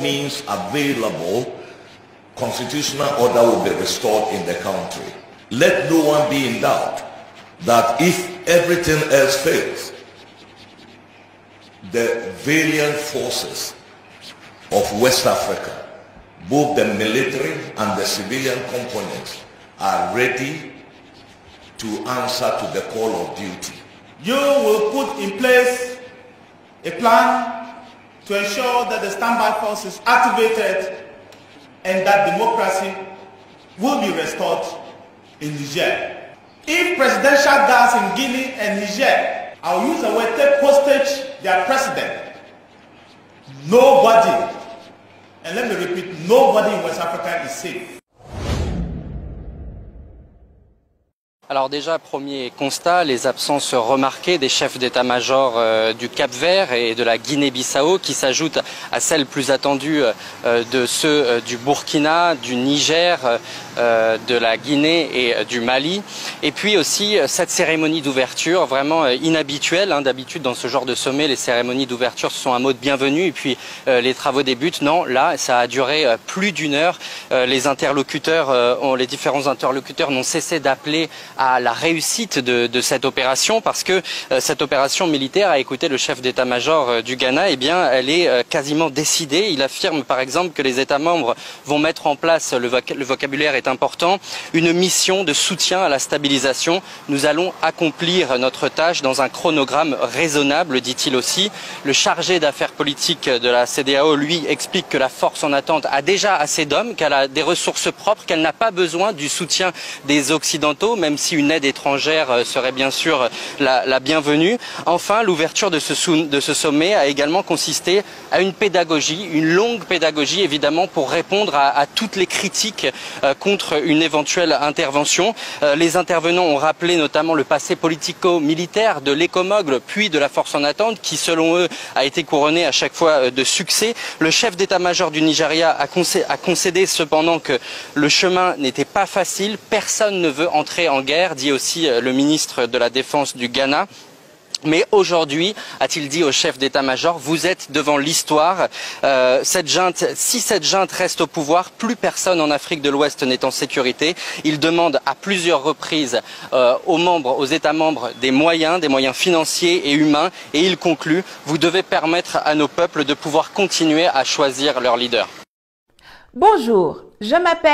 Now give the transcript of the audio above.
means available, constitutional order will be restored in the country. Let no one be in doubt that if everything else fails, the valiant forces of West Africa, both the military and the civilian components, are ready to answer to the call of duty. You will put in place a plan to ensure that the standby force is activated and that democracy will be restored in Niger. If presidential guards in Guinea and Niger, I'll use the word, take hostage their president, nobody, and let me repeat, nobody in West Africa is safe. Alors déjà, premier constat, les absences remarquées des chefs d'état-major du Cap-Vert et de la Guinée-Bissau qui s'ajoutent à celles plus attendues de ceux du Burkina, du Niger, de la Guinée et du Mali. Et puis aussi cette cérémonie d'ouverture vraiment inhabituelle. D'habitude dans ce genre de sommet, les cérémonies d'ouverture ce sont un mot de bienvenue et puis les travaux débutent. Non, là ça a duré plus d'une heure. Les différents interlocuteurs n'ont cessé d'appeler à la réussite de cette opération parce que cette opération militaire, à écouter le chef d'état-major du Ghana, eh bien, elle est quasiment décidée. Il affirme par exemple que les États membres vont mettre en place, le vocabulaire est important, une mission de soutien à la stabilisation. Nous allons accomplir notre tâche dans un chronogramme raisonnable, dit-il aussi. Le chargé d'affaires politiques de la CEDEAO, lui, explique que la force en attente a déjà assez d'hommes, qu'elle a des ressources propres, qu'elle n'a pas besoin du soutien des Occidentaux, même si une aide étrangère serait bien sûr la bienvenue. Enfin, l'ouverture de ce sommet a également consisté à une pédagogie, une longue pédagogie évidemment pour répondre à toutes les critiques contre une éventuelle intervention. Les intervenants ont rappelé notamment le passé politico-militaire de l'ECOMOG puis de la force en attente qui selon eux a été couronné à chaque fois de succès. Le chef d'état-major du Nigeria a concédé cependant que le chemin n'était pas facile, personne ne veut entrer en guerre, dit aussi le ministre de la Défense du Ghana. Mais aujourd'hui, a-t-il dit au chef d'état-major, vous êtes devant l'histoire. Si cette junte reste au pouvoir, plus personne en Afrique de l'Ouest n'est en sécurité. Il demande à plusieurs reprises aux États membres des moyens financiers et humains. Et il conclut, vous devez permettre à nos peuples de pouvoir continuer à choisir leur leader. Bonjour, je m'appelle